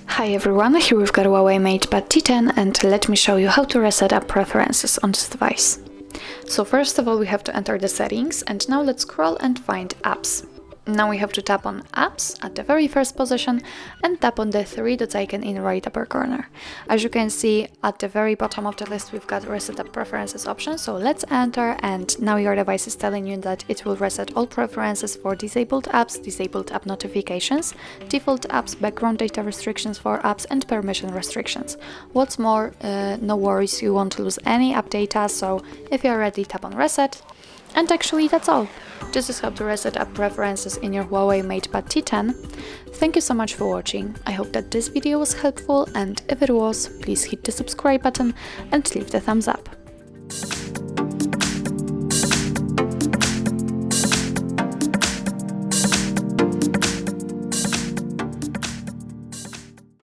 Hi everyone, here we've got HUAWEI MatePad T10 and let me show you how to reset app preferences on this device. So first of all we have to enter the settings and now let's scroll and find apps. Now we have to tap on apps at the very first position and tap on the three dots icon in right upper corner. As you can see at the very bottom of the list we've got reset app preferences option, so let's enter and now your device is telling you that it will reset all preferences for disabled apps, disabled app notifications, default apps, background data restrictions for apps and permission restrictions. What's more, no worries, you won't lose any app data, so if you're ready tap on reset. And actually that's all. This is how to reset app preferences in your HUAWEI MatePad T10. Thank you so much for watching. I hope that this video was helpful and if it was, please hit the subscribe button and leave the thumbs up.